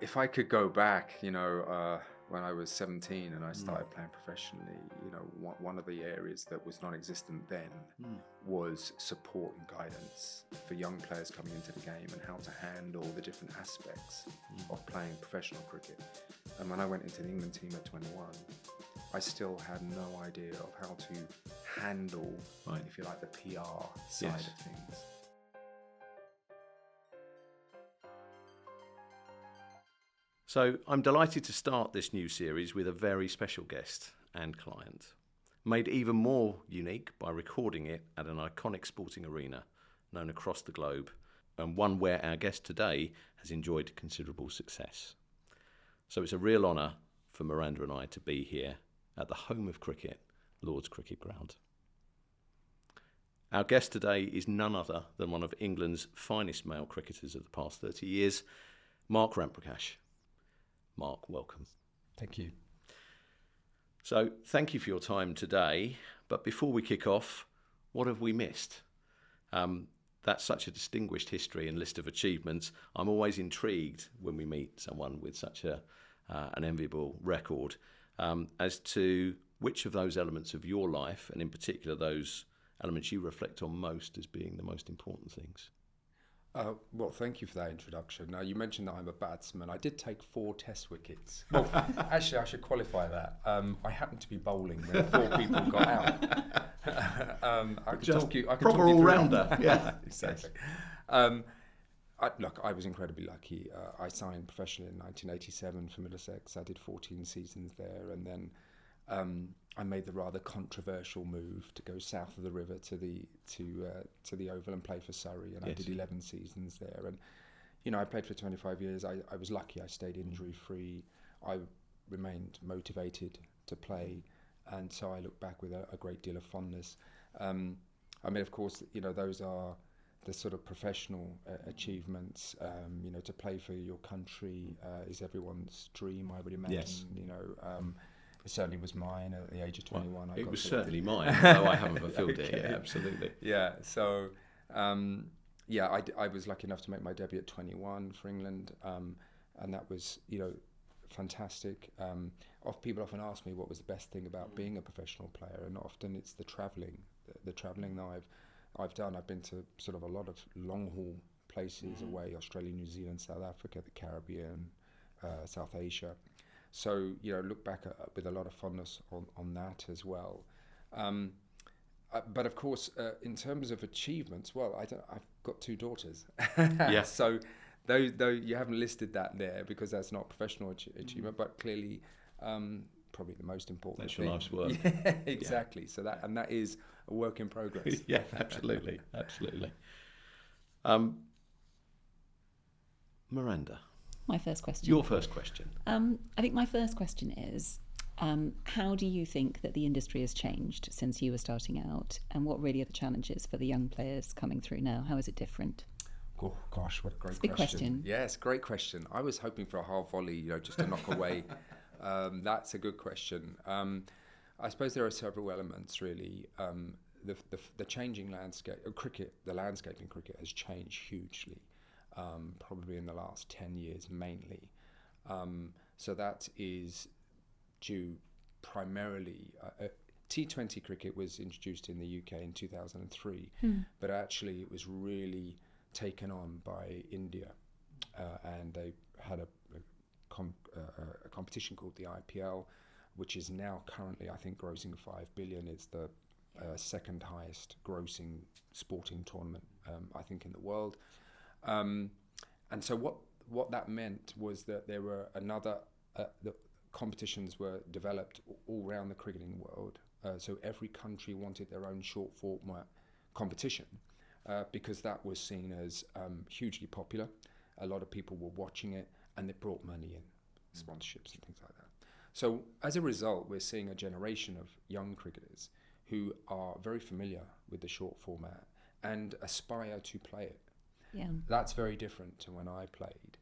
if I could go back, when I was 17 and I started playing professionally, one of the areas that was non-existent then was support and guidance for young players coming into the game and how to handle the different aspects of playing professional cricket. And when I went into the England team at 21, I still had no idea of how to handle, if you like, the PR side of things. So I'm delighted to start this new series with a very special guest and client, made even more unique by recording it at an iconic sporting arena known across the globe, and one where our guest today has enjoyed considerable success. So it's a real honour for Miranda and I to be here at the home of cricket, Lord's Cricket Ground. Our guest today is none other than one of England's finest male cricketers of the past 30 years, Mark Ramprakash. Mark, welcome. Thank you. So, thank you for your time today. But before we kick off, what have we missed? That's such a distinguished history and list of achievements. I'm always intrigued when we meet someone with such an enviable record as to which of those elements of your life, and in particular those elements you reflect on most as being the most important things. Well, thank you for that introduction. Now, you mentioned that I'm a batsman. I did take 4 test wickets. Well, actually, I should qualify that. I happened to be bowling when 4 people got out. I could talk you proper all-rounder. Yeah, exactly. Look, I was incredibly lucky. I signed professionally in 1987 for Middlesex. I did 14 seasons there, and then I made the rather controversial move to go south of the river to the Oval and play for Surrey, and I did 11 seasons there. And I played for 25 years. I was lucky. I stayed injury free. I remained motivated to play, and so I look back with a great deal of fondness. Of course, those are the sort of professional achievements. To play for your country is everyone's dream, I would imagine. Yes. It certainly was mine at the age of 21. It was certainly mine, though I haven't fulfilled it. Okay. Yeah, absolutely. Yeah, so, I was lucky enough to make my debut at 21 for England, and that was, fantastic. People often ask me what was the best thing about being a professional player, and often it's the travelling that I've done. I've been to sort of a lot of long-haul places away, Australia, New Zealand, South Africa, the Caribbean, South Asia. So, look back with a lot of fondness on that as well. But of course, in terms of achievements, well, I've got 2 daughters. Yeah. So, though you haven't listed that there because that's not professional achievement, but clearly, probably the most important. That's your life's work. Yeah, exactly. Yeah. So that is a work in progress. Yeah, absolutely, absolutely. Miranda. My first question. Your first question. I think my first question is, how do you think that the industry has changed since you were starting out, and what really are the challenges for the young players coming through now? How is it different? Oh gosh, what a great big question. Yes, great question. I was hoping for a half volley, just to knock away. That's a good question. I suppose there are several elements really. The changing landscape of cricket, the landscape in cricket has changed hugely. Probably in the last 10 years mainly. So that is due primarily... T20 cricket was introduced in the UK in 2003, but actually it was really taken on by India, and they had a competition called the IPL, which is now currently, I think, grossing 5 billion. It's the second highest grossing sporting tournament, I think, in the world. And so what that meant was that there were the competitions were developed all around the cricketing world. So every country wanted their own short format competition because that was seen as hugely popular. A lot of people were watching it, and it brought money in, sponsorships and things like that. So as a result, we're seeing a generation of young cricketers who are very familiar with the short format and aspire to play it. Yeah. That's very different to when I played,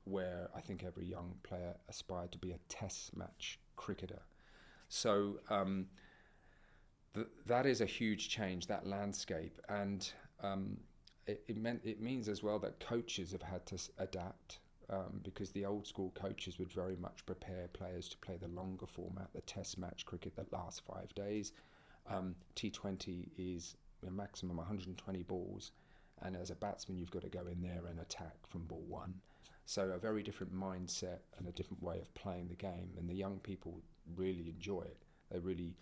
where I think every young player aspired to be a test match cricketer. So that is a huge change, that landscape, and it means as well that coaches have had to adapt because the old school coaches would very much prepare players to play the longer format, the test match cricket that lasts 5 days. T20 is a maximum 120 balls, and as a batsman you've got to go in there and attack from ball one. So a very different mindset and a different way of playing the game, and the young people really enjoy it. They really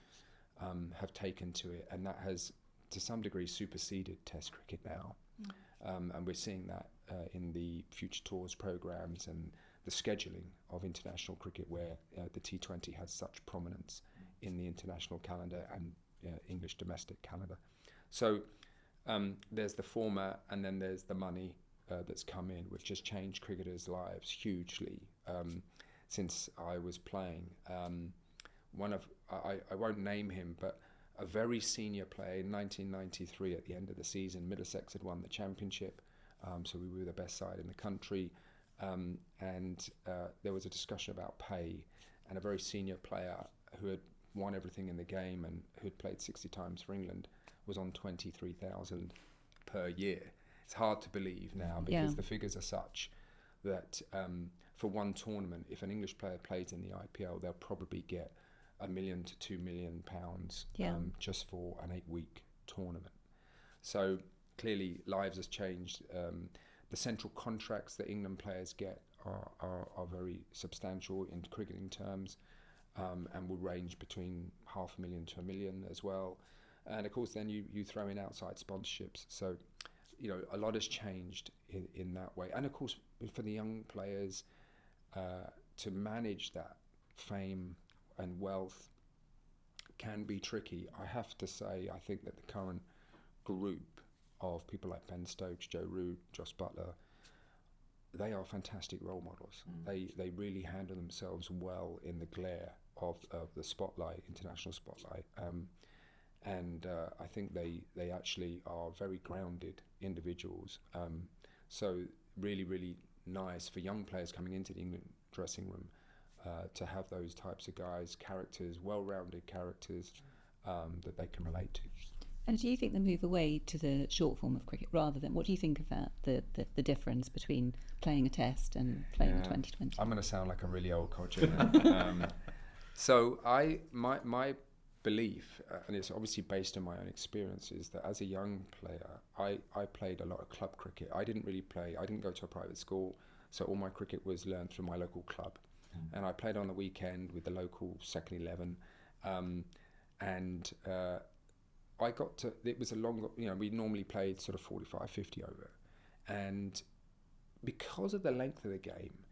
have taken to it, and that has to some degree superseded Test cricket now. And we're seeing that in the future tours programs and the scheduling of international cricket, where the T20 has such prominence in the international calendar and English domestic calendar. So there's the format, and then there's the money that's come in, which has changed cricketers' lives hugely since I was playing. I won't name him, but a very senior player in 1993 at the end of the season, Middlesex had won the championship, so we were the best side in the country, and there was a discussion about pay, and a very senior player who had won everything in the game and who had played 60 times for England was on 23,000 per year. It's hard to believe now, because the figures are such that for one tournament, if an English player plays in the IPL, they'll probably get £1 million to £2 million just for an 8-week tournament. So clearly lives has changed. The central contracts that England players get are very substantial in cricketing terms, and will range between $500,000 to $1 million as well. And of course then you throw in outside sponsorships. So a lot has changed in that way. And of course for the young players to manage that fame and wealth can be tricky. I have to say, I think that the current group of people like Ben Stokes, Joe Root, Joss Butler, they are fantastic role models. They really handle themselves well in the glare of the spotlight, international spotlight. And I think they actually are very grounded individuals. So really, really nice for young players coming into the England dressing room to have those types of guys, characters, well-rounded characters that they can relate to. And do you think the move away to the short form of cricket rather than, what do you think of that, the difference between playing a test and playing the 2020? I'm going to sound like a really old codger now. So my belief, and it's obviously based on my own experiences, that as a young player, I played a lot of club cricket. I didn't go to a private school, so all my cricket was learned through my local club. And I played on the weekend with the local second 11, and I got to, it was a long, we normally played sort of 45, 50 over, and because of the length of the game,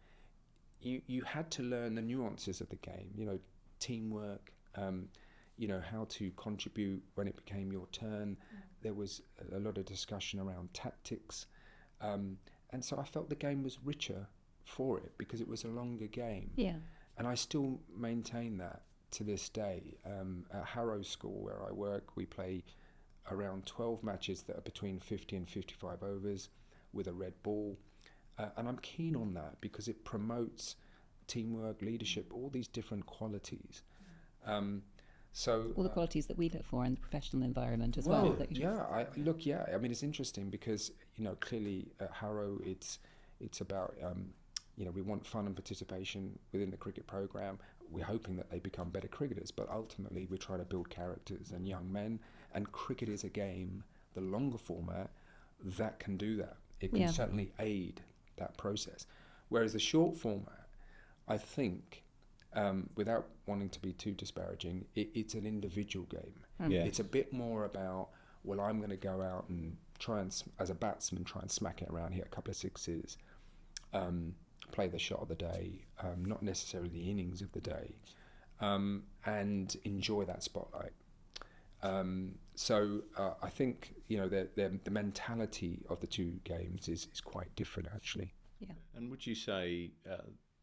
you had to learn the nuances of the game, teamwork, how to contribute when it became your turn. There was a lot of discussion around tactics, and so I felt the game was richer for it because it was a longer game. Yeah. And I still maintain that to this day. At Harrow School, where I work, we play around 12 matches that are between 50 and 55 overs with a red ball. And I'm keen on that because it promotes teamwork, leadership, all these different qualities. So all the qualities that we look for in the professional environment as well. I mean, it's interesting because, clearly at Harrow, it's about, we want fun and participation within the cricket programme. We're hoping that they become better cricketers, but ultimately we're trying to build characters and young men. And cricket is a game, the longer format, that can do that. It can certainly aid that process. Whereas the short format, I think, without wanting to be too disparaging, it's an individual game. It's a bit more about, well, I'm going to go out and try and, as a batsman, try and smack it around, hit a couple of sixes, play the shot of the day, not necessarily the innings of the day, and enjoy that spotlight. So I think the mentality of the two games is quite different, actually. Yeah. And would you say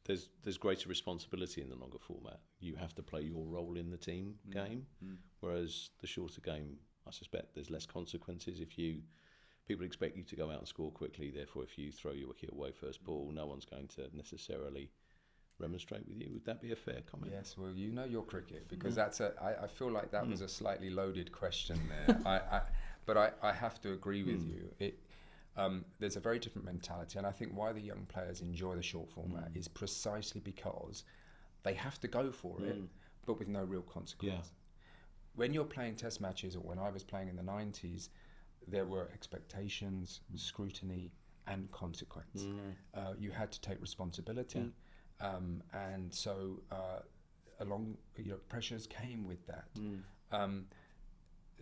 there's greater responsibility in the longer format? You have to play your role in the team game, whereas the shorter game, I suspect there's less consequences. People expect you to go out and score quickly, therefore if you throw your wicket away first ball, no one's going to necessarily remonstrate with you. Would that be a fair comment? Yes, well, your cricket, because I feel like that was a slightly loaded question there. But I have to agree with you. There's a very different mentality, and I think why the young players enjoy the short format is precisely because they have to go for it, but with no real consequence. When you're playing test matches, or when I was playing in the 90s, there were expectations, scrutiny, and consequence. You had to take responsibility, and so pressures came with that.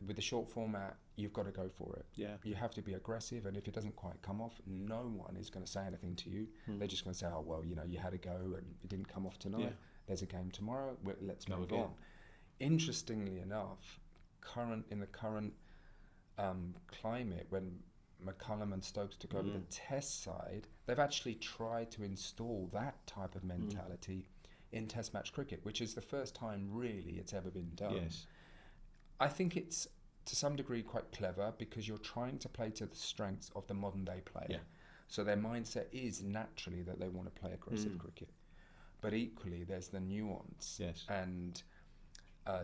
With the short format, you've got to go for it. You have to be aggressive, and if it doesn't quite come off, no one is going to say anything to you. They're just going to say, "Oh well, you had a go, and it didn't come off tonight. There's a game tomorrow. Let's move on." Interestingly enough, in the current climate, when McCullum and Stokes took over the test side, they've actually tried to install that type of mentality in test match cricket, which is the first time really it's ever been done. I think it's to some degree quite clever, because you're trying to play to the strengths of the modern day player. So their mindset is naturally that they want to play aggressive cricket. But equally, there's the nuance and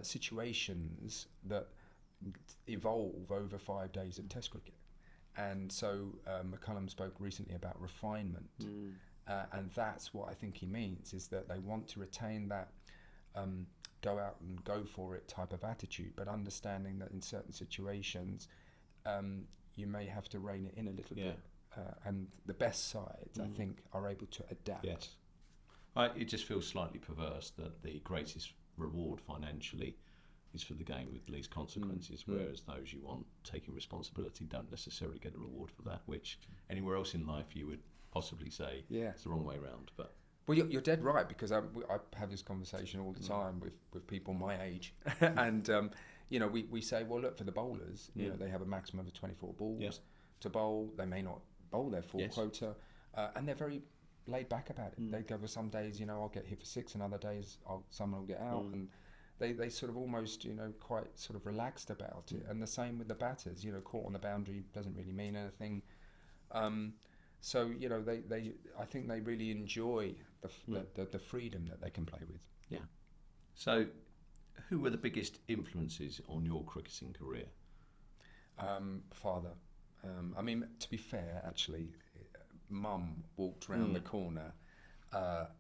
situations that evolve over 5 days of test cricket. And so McCullum spoke recently about refinement. And that's what I think he means, is that they want to retain that go out and go for it type of attitude, but understanding that in certain situations you may have to rein it in a little bit. And the best sides, I think, are able to adapt. It just feels slightly perverse that the greatest reward financially is for the game with least consequences, whereas those you want taking responsibility don't necessarily get a reward for that, which anywhere else in life you would possibly say it's the wrong way around. But well, you're dead right, because I have this conversation all the time with people my age, and we say, well, look, for the bowlers, they have a maximum of 24 balls to bowl. They may not bowl their full quota, and they're very laid back about it. They go, well, some days I'll get hit for 6, and other days someone will get out, and they sort of almost quite sort of relaxed about it. And the same with the batters, caught on the boundary doesn't really mean anything. So I think they really enjoy the freedom that they can play with. So who were the biggest influences on your cricketing career? Father. I mean, to be fair, actually, Mum walked round the corner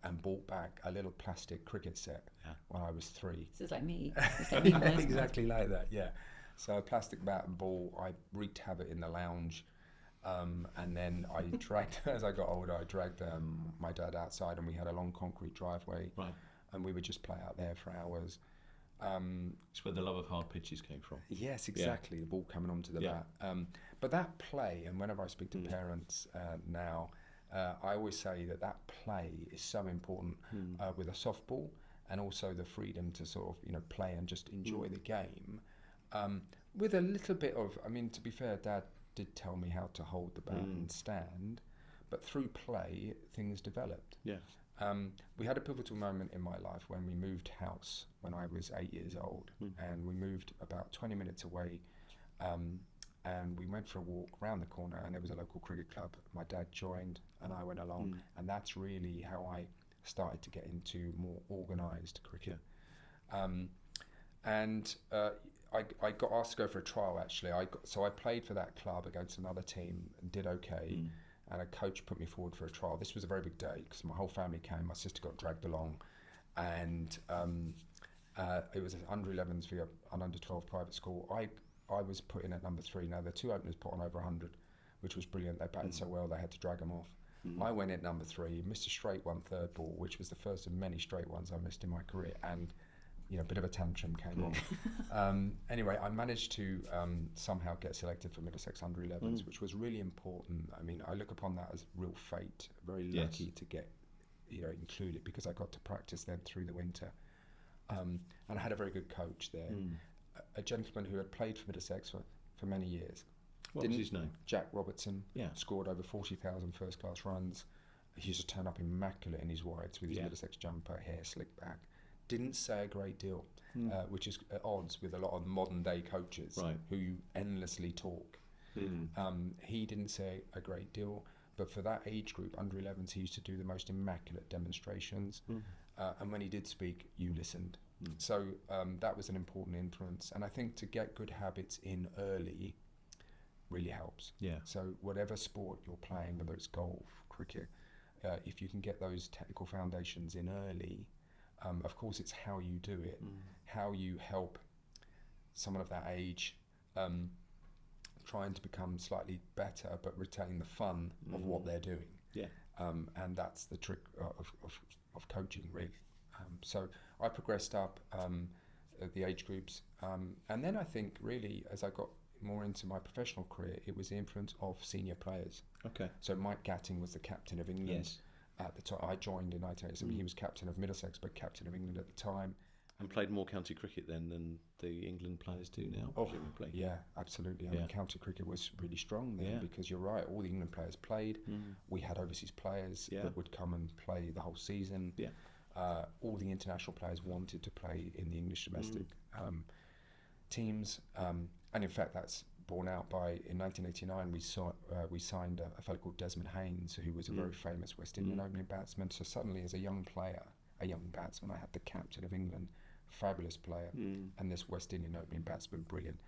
and brought back a little plastic cricket set when I was 3. This is like me. It's like me when I was exactly like that, So a plastic bat and ball, I wreaked havoc in the lounge. And then I dragged, as I got older, my dad outside, and we had a long concrete driveway, and we would just play out there for hours. It's where the love of hard pitches came from. Yes, exactly. The ball coming onto the bat. But that play, and whenever I speak to parents now, I always say that play is so important with a softball, and also the freedom to sort of play and just enjoy the game, with a little bit of. I mean, to be fair, Dad did tell me how to hold the bat and stand, but through play things developed. We had a pivotal moment in my life when we moved house when I was 8 years old, and we moved about 20 minutes away, and we went for a walk round the corner, and there was a local cricket club. My dad joined and I went along, and that's really how I started to get into more organised cricket. I got asked to go for a trial, actually. So I played for that club against another team and did okay, and a coach put me forward for a trial. This was a very big day because my whole family came. My sister got dragged along, and it was an under-11s via an under-12 private school. I was put in at number 3. Now, the 2 openers put on over 100, which was brilliant. They batted so well, they had to drag them off. I went in at number 3, missed a straight one third ball, which was the first of many straight ones I missed in my career, and a bit of a tantrum came on. Anyway, I managed to somehow get selected for Middlesex under-11s, which was really important. I mean, I look upon that as real fate. Very lucky to get included, because I got to practice then through the winter. And I had a very good coach there, a gentleman who had played for Middlesex for many years. What was his name? Jack Robertson. Scored over 40,000 first-class runs. He used to turn up immaculate in his whites with his Middlesex jumper, hair slicked back. Didn't say a great deal, which is at odds with a lot of modern-day coaches who endlessly talk. He didn't say a great deal, but for that age group, under-11s, he used to do the most immaculate demonstrations. And when he did speak, you listened. So that was an important influence. And I think to get good habits in early really helps. Yeah. So whatever sport you're playing, whether it's golf, cricket, if you can get those technical foundations in early, of course it's how you do it, how you help someone of that age trying to become slightly better but retain the fun of what they're doing. Yeah. And that's the trick of coaching, really. So I progressed up the age groups, and then I think really as I got more into my professional career, it was the influence of senior players. Okay. So Mike Gatting was the captain of England. Yes. At the time. I joined in 1987. He was captain of Middlesex, but captain of England at the time. And played more county cricket then than the England players do now, presumably. Yeah, absolutely. I mean, county cricket was really strong then because you're right, all the England players played. We had overseas players that would come and play the whole season. Yeah. All the international players wanted to play in the English domestic teams. And in fact, that's borne out by, in 1989, we signed a fellow called Desmond Haynes, who was a very famous West Indian opening batsman. So suddenly, as a young batsman, I had the captain of England, fabulous player, and this West Indian opening batsman, brilliant.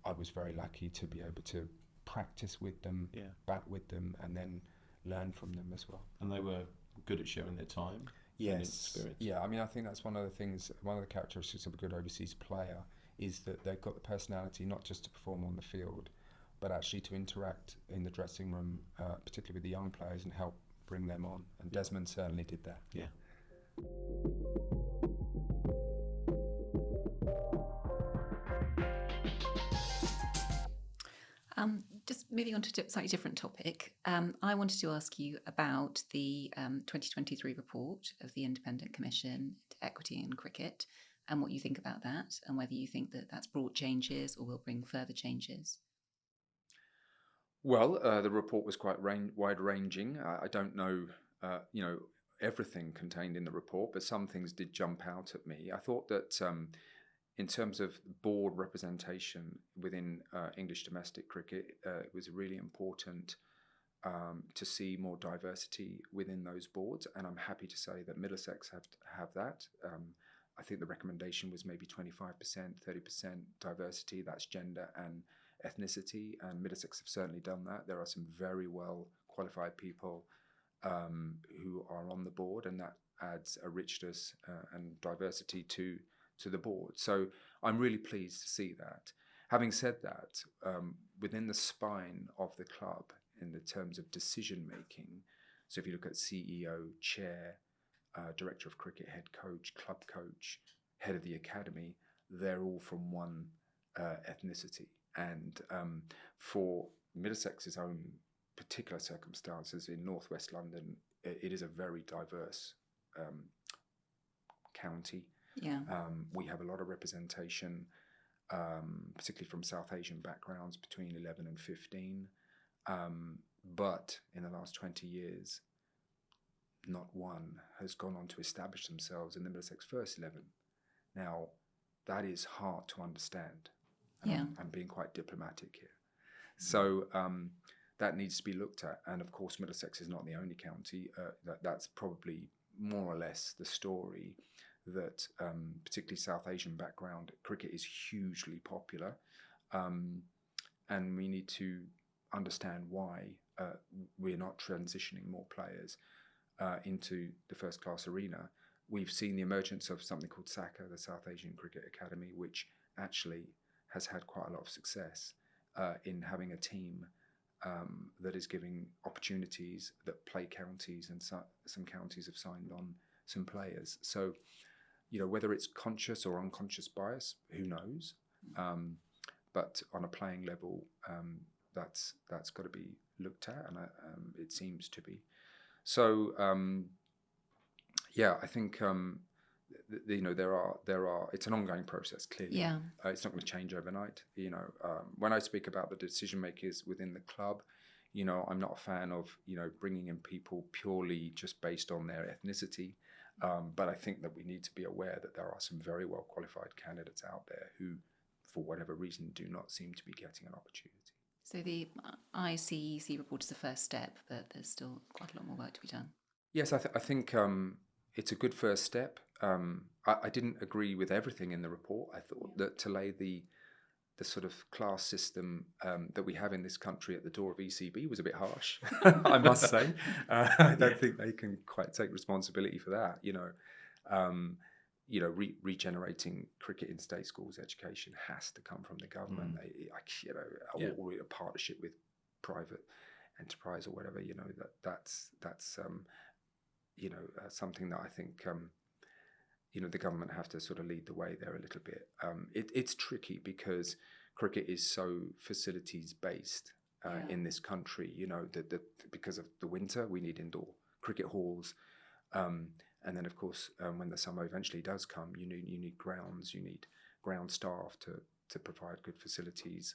I was very lucky to be able to practice with them, bat with them, and then learn from them as well. And they were good at sharing their time. Yes. Experience. Yeah, I mean, I think that's one of the things, one of the characteristics of a good overseas player is that they've got the personality not just to perform on the field, but actually to interact in the dressing room, particularly with the young players, and help bring them on. And Desmond certainly did that. Yeah. Just moving on to a slightly different topic, I wanted to ask you about the 2023 report of the Independent Commission to Equity in Cricket, and what you think about that, and whether you think that that's brought changes or will bring further changes. Well, the report was quite wide-ranging. I don't know, everything contained in the report, but some things did jump out at me. I thought that in terms of board representation within English domestic cricket, it was really important to see more diversity within those boards, and I'm happy to say that Middlesex have that. I think the recommendation was maybe 25%, 30% diversity, that's gender and ethnicity, and Middlesex have certainly done that. There are some very well qualified people who are on the board, and that adds a richness and diversity to the board. So I'm really pleased to see that. Having said that, within the spine of the club in the terms of decision making, so if you look at CEO, chair, director of cricket, head coach, club coach, head of the academy, they're all from one ethnicity. And for Middlesex's own particular circumstances in northwest London, it is a very diverse county. Yeah. We have a lot of representation, particularly from South Asian backgrounds, between 11 and 15. But in the last 20 years, not one has gone on to establish themselves in the Middlesex first 11. Now, that is hard to understand. I'm being quite diplomatic here. So that needs to be looked at. And of course, Middlesex is not the only county. That's probably more or less the story, that particularly South Asian background cricket is hugely popular. And we need to understand why we're not transitioning more players into the first class arena. We've seen the emergence of something called SACA, the South Asian Cricket Academy, which actually has had quite a lot of success in having a team that is giving opportunities, that play counties, and some counties have signed on some players. So, whether it's conscious or unconscious bias, who knows? But on a playing level, that's got to be looked at, and it seems to be. So, I think there are. It's an ongoing process. Clearly, it's not going to change overnight. When I speak about the decision makers within the club, I'm not a fan of bringing in people purely just based on their ethnicity. But I think that we need to be aware that there are some very well qualified candidates out there who, for whatever reason, do not seem to be getting an opportunity. So the ICEC report is the first step, but there's still quite a lot more work to be done. Yes, I think it's a good first step. I didn't agree with everything in the report. I thought that to lay the the sort of class system that we have in this country at the door of ECB was a bit harsh, I must say. I don't think they can quite take responsibility for that. Regenerating cricket in state schools education has to come from the government. Or a partnership with private enterprise or whatever. That's something that I think the government have to sort of lead the way there a little bit. It's tricky because cricket is so facilities based in this country. Because of the winter, we need indoor cricket halls, and then of course when the summer eventually does come, you need grounds, you need ground staff to provide good facilities.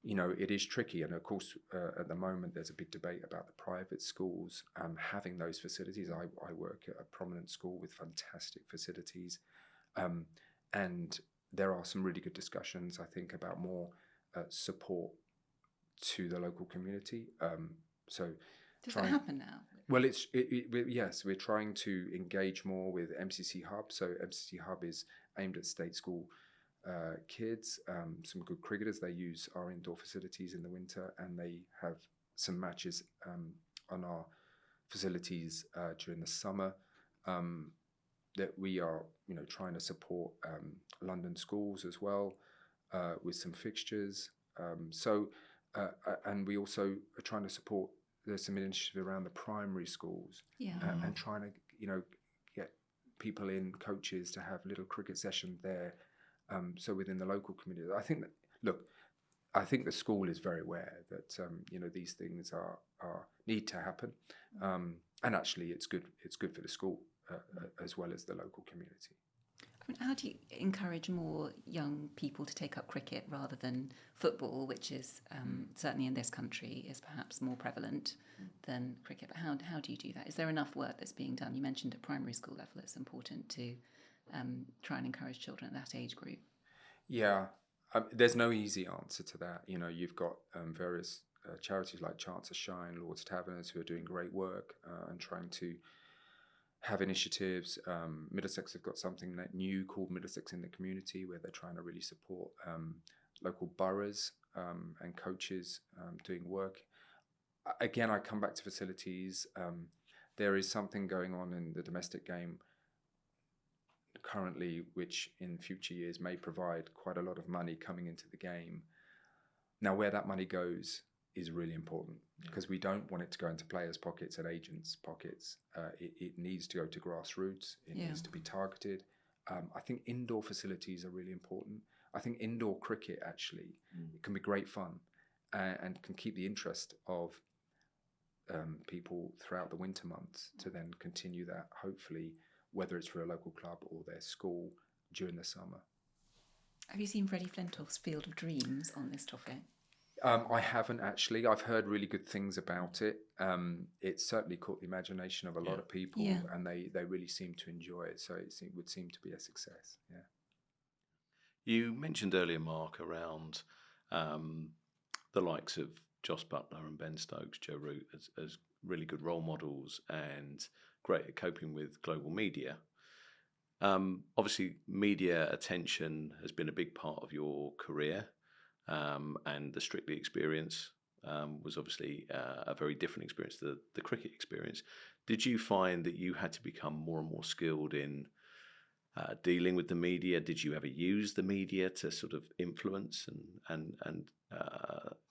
It is tricky, and of course at the moment there's a big debate about the private schools having those facilities. I work at a prominent school with fantastic facilities, and there are some really good discussions, I think, about more support to the local community. Does that happen now? Well, yes, we're trying to engage more with MCC Hub. So MCC Hub is aimed at state school kids, some good cricketers. They use our indoor facilities in the winter, and they have some matches on our facilities during the summer that we are trying to support London schools as well with some fixtures. And we also are trying to support. There's some initiative around the primary schools, and trying to get people in, coaches, to have little cricket session there. So within the local community, I think the school is very aware that these things are need to happen, and actually it's good for the school as well as the local community. I mean, how do you encourage more young people to take up cricket rather than football, which is certainly in this country is perhaps more prevalent than cricket? But how do you do that? Is there enough work that's being done? You mentioned at primary school level it's important to try and encourage children at that age group. Yeah, there's no easy answer to that. You've got various charities like Chance of Shine, Lord's Taverns, who are doing great work and trying to have initiatives. Middlesex have got something new called Middlesex in the Community, where they're trying to really support local boroughs and coaches doing work. Again, I come back to facilities. There is something going on in the domestic game currently, which in future years may provide quite a lot of money coming into the game. Now, where that money goes is really important, because we don't want it to go into players' pockets and agents' pockets. It needs to go to grassroots. It needs to be targeted. I think indoor facilities are really important. I think indoor cricket actually it can be great fun and can keep the interest of people throughout the winter months to then continue that, hopefully, whether it's for a local club or their school during the summer. Have you seen Freddie Flintoff's Field of Dreams on this topic? I haven't actually. I've heard really good things about it. It certainly caught the imagination of a lot of people, and they really seem to enjoy it. So it would seem to be a success. Yeah. You mentioned earlier, Mark, around the likes of Joss Butler and Ben Stokes, Joe Root as really good role models and great at coping with global media. Obviously, media attention has been a big part of your career. And the Strictly experience was obviously a very different experience to the cricket experience. Did you find that you had to become more and more skilled in dealing with the media? Did you ever use the media to sort of influence? And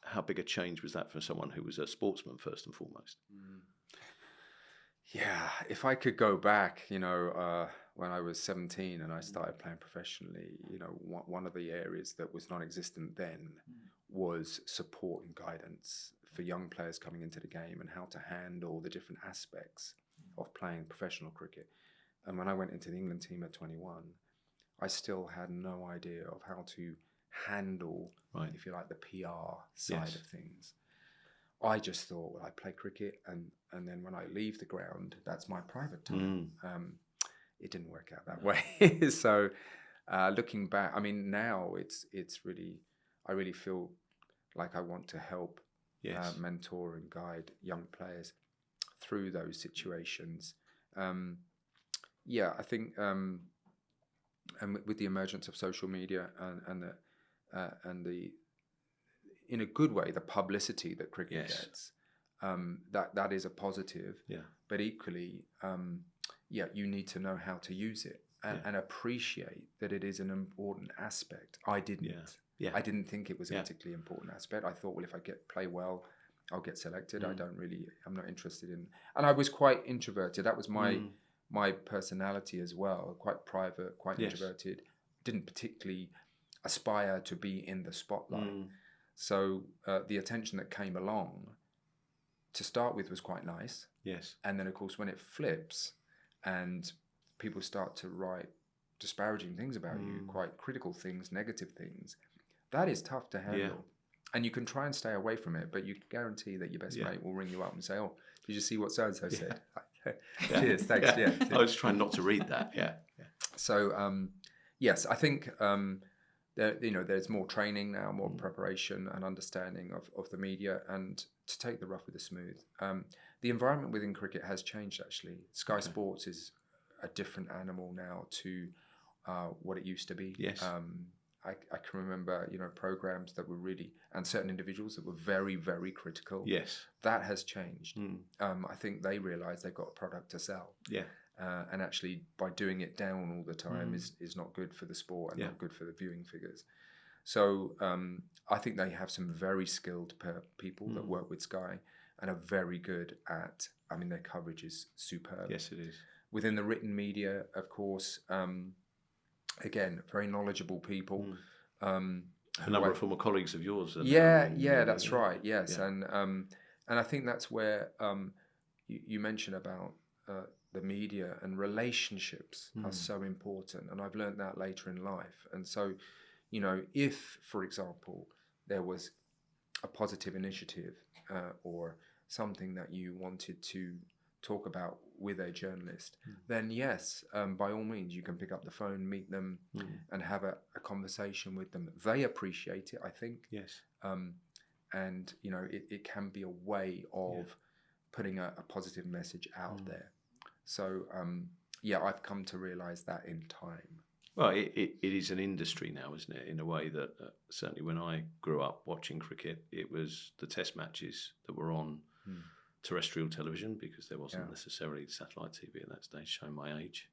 how big a change was that for someone who was a sportsman first and foremost? Yeah, if I could go back, when I was 17 and I started playing professionally, one of the areas that was non-existent then was support and guidance for young players coming into the game and how to handle the different aspects of playing professional cricket. And when I went into the England team at 21, I still had no idea of how to handle, if you like, the PR side of things. I just thought, well, I play cricket and then when I leave the ground, that's my private time. It didn't work out that way. So looking back, I mean, now it's really, I really feel like I want to help mentor and guide young players through those situations. I think and with the emergence of social media and and the, in a good way, the publicity that cricket gets, that is a positive. Yeah. But equally, you need to know how to use it and appreciate that it is an important aspect. I didn't. Yeah. I didn't think it was a particularly important aspect. I thought, well, if I play well, I'll get selected. I'm not interested in. And I was quite introverted. That was my personality as well. Quite private, quite introverted. Didn't particularly aspire to be in the spotlight. So the attention that came along to start with was quite nice. Yes. And then, of course, when it flips and people start to write disparaging things about you, quite critical things, negative things, that is tough to handle. Yeah. And you can try and stay away from it, but you guarantee that your best mate will ring you up and say, "Oh, did you see what so-and-so said?" Cheers, thanks. Yeah. I was trying not to read that. Yeah. So, yes, I think there's more training now, more preparation and understanding of the media, and to take the rough with the smooth. The environment within cricket has changed, actually. Sky Sports is a different animal now to what it used to be. Yes. I can remember, programs that were really, and certain individuals that were very, very critical. Yes. That has changed. I think they realise they've got a product to sell. Yeah. And actually, by doing it down all the time is not good for the sport and not good for the viewing figures. So I think they have some very skilled people that work with Sky and are very good at, their coverage is superb. Yes, it is. Within the written media, of course, again, very knowledgeable people. A number of former colleagues of yours. That's right. Yes, yeah. And I think that's where you mentioned about the media and relationships are so important, and I've learned that later in life. And so, if, for example, there was a positive initiative or something that you wanted to talk about with a journalist, then yes, by all means, you can pick up the phone, meet them, and have a conversation with them. They appreciate it, I think. Yes. And it can be a way of putting a positive message out there. So I've come to realise that in time. Well, it is an industry now, isn't it? In a way that certainly when I grew up watching cricket, it was the test matches that were on terrestrial television, because there wasn't necessarily satellite TV at that stage, showing my age.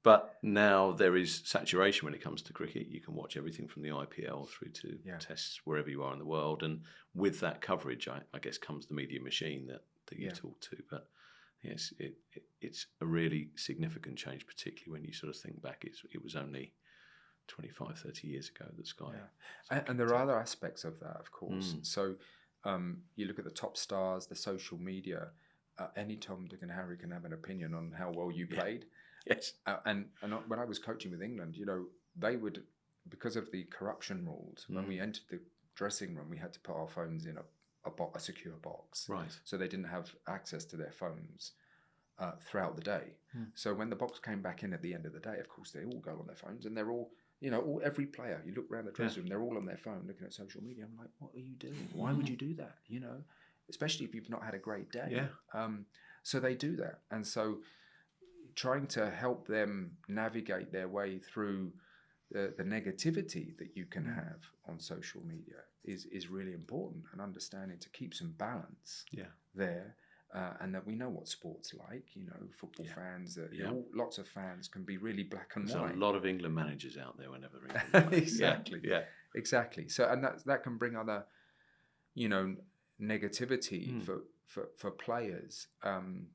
But now there is saturation when it comes to cricket. You can watch everything from the IPL through to tests wherever you are in the world. And with that coverage, I guess, comes the media machine that you talk to. But yes, it's a really significant change, particularly when you sort of think back. It was only 25, 30 years ago that Sky... Yeah. And there are other aspects of that, of course. So you look at the top stars, the social media, any Tom, Dick and Harry can have an opinion on how well you played. Yes. And when I was coaching with England, they would, because of the corruption rules, when we entered the dressing room, we had to put our phones in a secure box. Right. So they didn't have access to their phones throughout the day. So when the box came back in at the end of the day, of course, they all go on their phones, and they're all, every player, you look around the dressing room, they're all on their phone looking at social media. I'm like, what are you doing? Why would you do that? Especially if you've not had a great day. Yeah. So they do that. And so trying to help them navigate their way through the negativity that you can have on social media is really important, and understanding to keep some balance there. And that we know what sport's like, football fans, lots of fans can be really black and white. There's a lot of England managers out there whenever England plays. Exactly. Yeah. Exactly. So, and that can bring other, negativity for players. And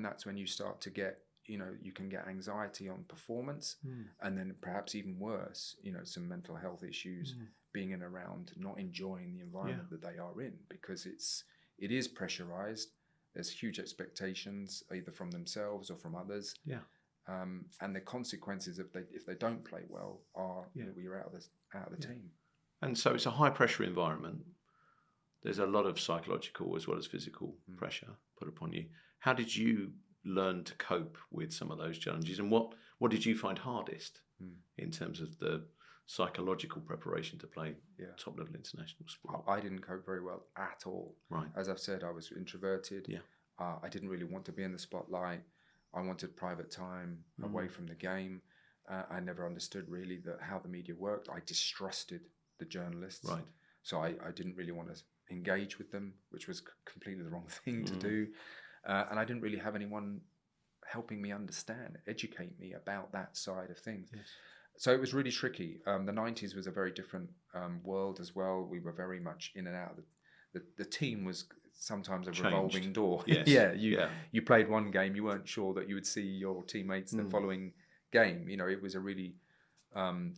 that's when you start to get, you can get anxiety on performance, and then perhaps even worse, some mental health issues, being in around, not enjoying the environment that they are in, because it is pressurized. There's huge expectations, either from themselves or from others. Yeah. And the consequences if they don't play well are you're out of the team. And so it's a high pressure environment. There's a lot of psychological as well as physical pressure put upon you. How did you learn to cope with some of those challenges, and what did you find hardest in terms of the psychological preparation to play top level international sport? I didn't cope very well at all. Right. As I've said, I was introverted. Yeah. I didn't really want to be in the spotlight. I wanted private time away from the game. I never understood really how the media worked. I distrusted the journalists. Right. So I didn't really want to engage with them, which was completely the wrong thing to do. And I didn't really have anyone helping me understand, educate me about that side of things. Yes. So it was really tricky. The 90s was a very different world as well. We were very much in and out. The team was sometimes a revolving door. Yes. You played one game, you weren't sure that you would see your teammates the following game. You know, it was a really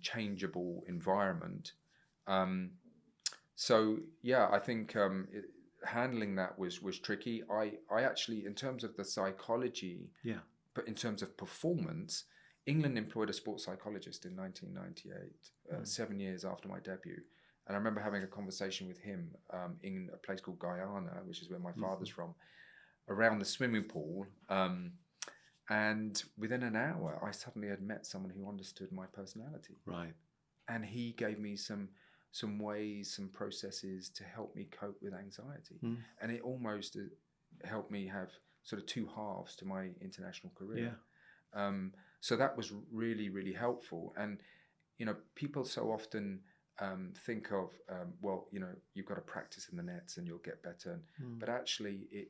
changeable environment. So yeah, I think handling that was tricky. I actually, in terms of the psychology, but in terms of performance, England employed a sports psychologist in 1998, 7 years after my debut. And I remember having a conversation with him in a place called Guyana, which is where my father's from, around the swimming pool. And within an hour, I suddenly had met someone who understood my personality. Right. And he gave me some ways, some processes to help me cope with anxiety. And it almost helped me have sort of two halves to my international career. So that was really, really helpful. And, you know, people so often think of, well, you know, you've got to practice in the nets and you'll get better. But actually,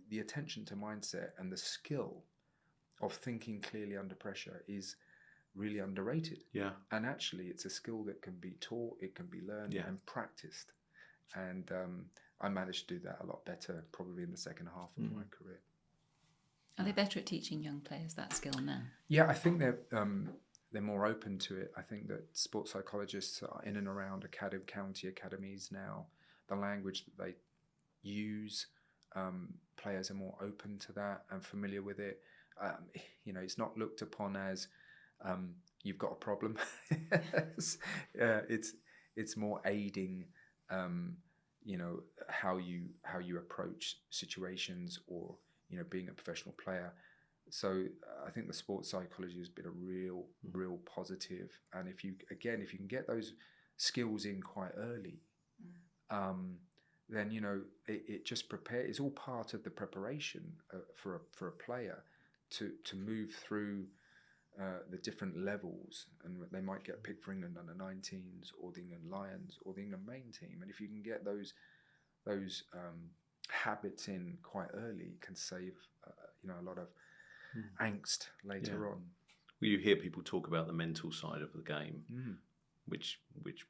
the attention to mindset and the skill of thinking clearly under pressure is really underrated. Yeah. And actually, it's a skill that can be taught, it can be learned and practiced. And I managed to do that a lot better probably in the second half of my career. Are they better at teaching young players that skill now? Yeah, I think they're more open to it. I think that sports psychologists are in and around county academies now. The language that they use, players are more open to that and familiar with it. You know, it's not looked upon as you've got a problem. It's more aiding, you know, how you approach situations, or, you know, being a professional player. So I think the sports psychology has been a real positive. And if you can get those skills in quite early, then, you know, it just it's all part of the preparation for a player to move through the different levels. And they might get picked for England under 19s, or the England Lions, or the England main team. And if you can get those habits in quite early, it can save you know, a lot of angst later on. Well, you hear people talk about the mental side of the game, which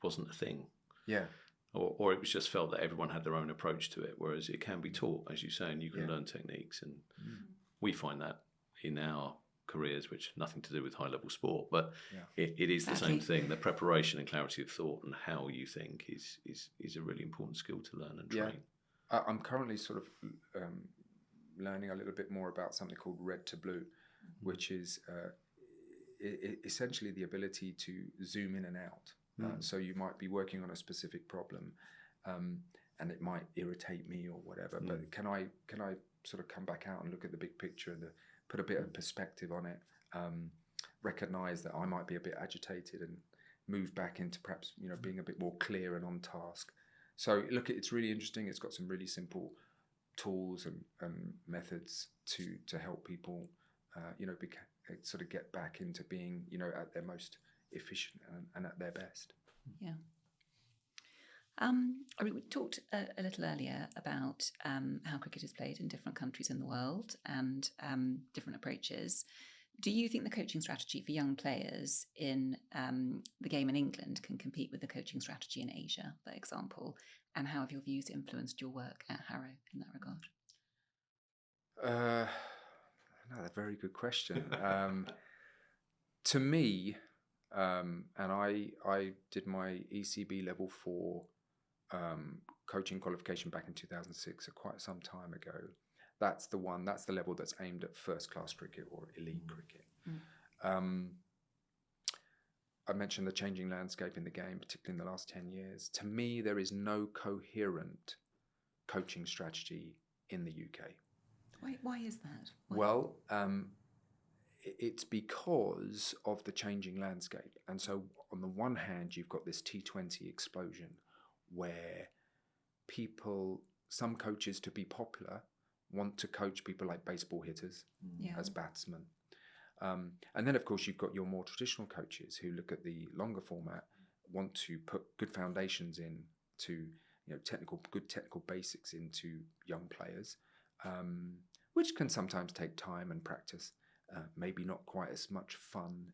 wasn't a thing. Yeah. Or it was just felt that everyone had their own approach to it, whereas it can be taught, as you say, and you can learn techniques. And we find that in our careers, which nothing to do with high-level sport, but it is the same thing. The preparation and clarity of thought and how you think is a really important skill to learn and train. I'm currently sort of learning a little bit more about something called red to blue, which is essentially the ability to zoom in and out. So you might be working on a specific problem, and it might irritate me or whatever. But can I sort of come back out and look at the big picture and put a bit of perspective on it? Recognize that I might be a bit agitated and move back into perhaps, you know, being a bit more clear and on task. So look, it's really interesting. It's got some really simple tools and methods to help people, you know, sort of get back into being, you know, at their most efficient and at their best. Yeah. We talked a little earlier about how cricket is played in different countries in the world and different approaches. Do you think the coaching strategy for young players in the game in England can compete with the coaching strategy in Asia, for example? And how have your views influenced your work at Harrow in that regard? Another very good question. To me, and I did my ECB level 4 coaching qualification back in 2006, so quite some time ago. That's the level that's aimed at first class cricket or elite cricket. I mentioned the changing landscape in the game, particularly in the last 10 years. To me, there is no coherent coaching strategy in the UK. Why is that? Well, it's because of the changing landscape. And so on the one hand, you've got this T20 explosion where some coaches, to be popular, want to coach people like baseball hitters as batsmen. And then, of course, you've got your more traditional coaches who look at the longer format, want to put good foundations into, good technical basics into young players, which can sometimes take time and practice. Maybe not quite as much fun,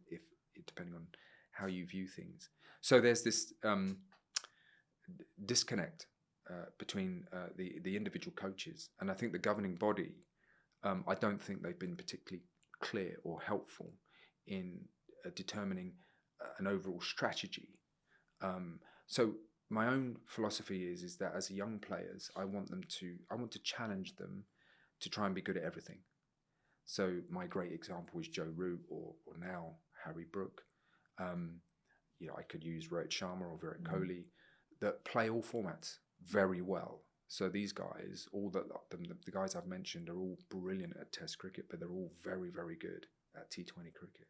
depending on how you view things. So there's this disconnect between the individual coaches, and I think the governing body, I don't think they've been particularly clear or helpful in determining an overall strategy. So my own philosophy is that as young players, I want to challenge them to try and be good at everything. So my great example is Joe Root or now Harry Brook. I could use Rohit Sharma or Virat Kohli, that play all formats very well. So these guys, the guys I've mentioned, are all brilliant at Test cricket, but they're all very, very good at T20 cricket.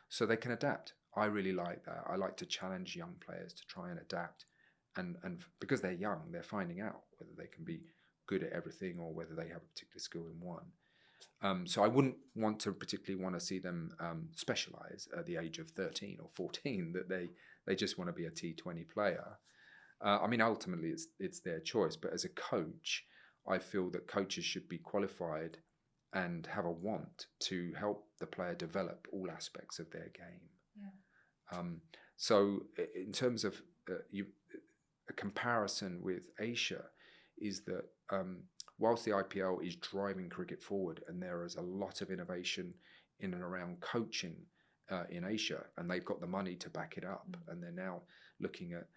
So they can adapt. I really like that. I like to challenge young players to try and adapt. And because they're young, they're finding out whether they can be good at everything or whether they have a particular skill in one. So I wouldn't particularly want to see them specialise at the age of 13 or 14, that they just want to be a T20 player. Ultimately, it's their choice. But as a coach, I feel that coaches should be qualified and have a want to help the player develop all aspects of their game. Yeah. So in terms of a comparison with Asia, is that whilst the IPL is driving cricket forward, and there is a lot of innovation in and around coaching in Asia, and they've got the money to back it up, and they're now looking at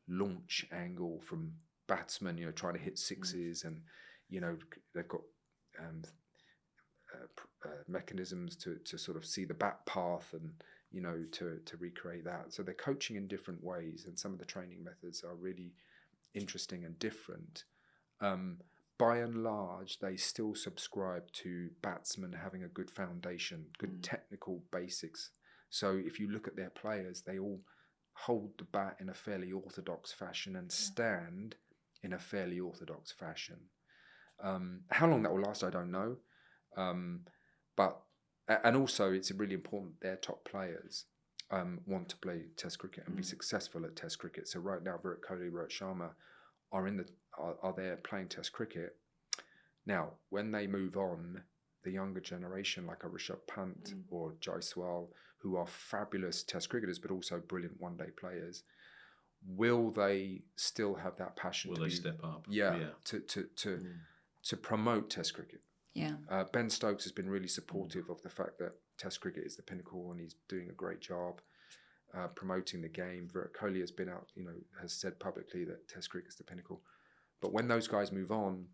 launch angle from batsmen, trying to hit sixes, and they've got mechanisms to sort of see the bat path and to recreate that. So they're coaching in different ways, and some of the training methods are really interesting and different. By and large, they still subscribe to batsmen having a good foundation, good technical basics. So if you look at their players, they all hold the bat in a fairly orthodox fashion and stand in a fairly orthodox fashion. How long that will last, I don't know. And also, it's really important their top players want to play Test cricket and be successful at Test cricket. So right now, Virat Kohli, Rohit Sharma are there playing Test cricket. Now, when they move on, the younger generation like a Rishabh Pant or Jaiswal, who are fabulous Test cricketers but also brilliant one-day players, will they still have that passion? Will they step up? Yeah. To promote Test cricket. Yeah. Ben Stokes has been really supportive of the fact that Test cricket is the pinnacle, and he's doing a great job promoting the game. Virat Kohli has been out, has said publicly that Test cricket is the pinnacle. But when those guys move on,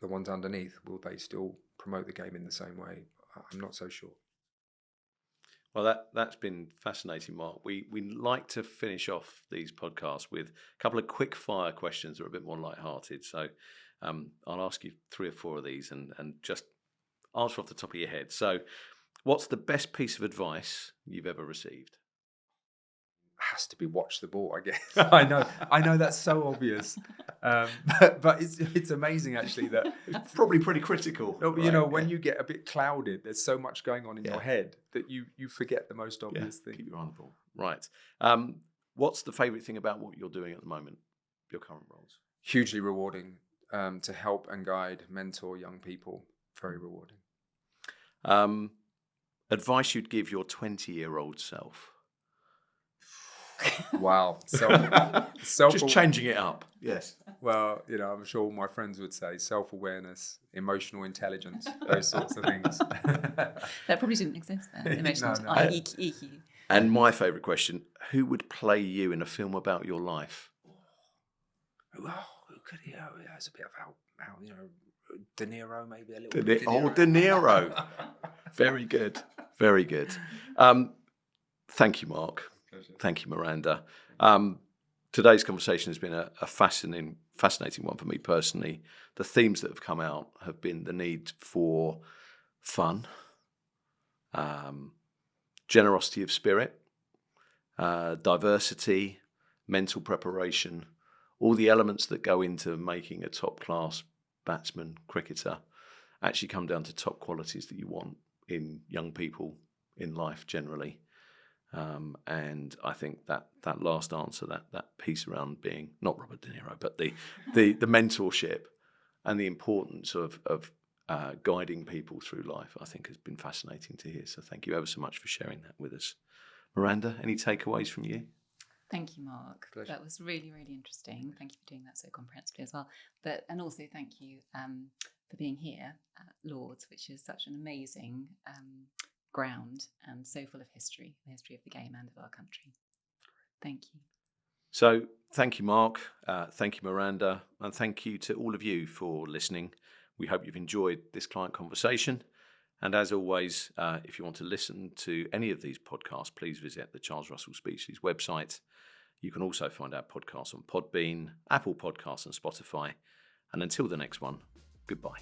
the ones underneath, will they still promote the game in the same way? I'm not so sure. Well, that's been fascinating, Mark. We like to finish off these podcasts with a couple of quick fire questions that are a bit more lighthearted. So I'll ask you 3 or 4 of these and just answer off the top of your head. So what's the best piece of advice you've ever received? Has to be watch the ball, I guess. I know that's so obvious, but it's amazing actually that it's probably pretty critical. When you get a bit clouded, there's so much going on in your head that you forget the most obvious thing. Keep your eye on the ball. Right. What's the favourite thing about what you're doing at the moment? Your current roles? Hugely rewarding. To help and guide, mentor young people. Very rewarding. Advice you'd give your 20-year-old self? Wow. Just changing it up. Yes. Well, I'm sure all my friends would say self-awareness, emotional intelligence, those sorts of things. That probably didn't exist then. Emotional EQ. And my favourite question, who would play you in a film about your life? Who could he? It's a bit about, De Niro, maybe a little bit. De Niro. Very good. Very good. Thank you, Mark. Pleasure. Thank you, Miranda. Today's conversation has been a fascinating one for me personally. The themes that have come out have been the need for fun, generosity of spirit, diversity, mental preparation, all the elements that go into making a top-class batsman, cricketer, actually come down to top qualities that you want in young people in life generally. And I think that last answer, that piece around being not Robert De Niro, but the mentorship and the importance of guiding people through life, I think has been fascinating to hear. So thank you ever so much for sharing that with us. Miranda, any takeaways from you? Thank you, Mark. Pleasure. That was really, really interesting. Thank you for doing that so comprehensively as well. And also thank you for being here at Lords, which is such an amazing ground and so full of history, the history of the game and of our country. Thank you. So thank you, Mark. Thank you, Miranda. And thank you to all of you for listening. We hope you've enjoyed this client conversation. And as always, if you want to listen to any of these podcasts, please visit the Charles Russell Speechlys website. You can also find our podcasts on Podbean, Apple Podcasts and Spotify. And until the next one, goodbye.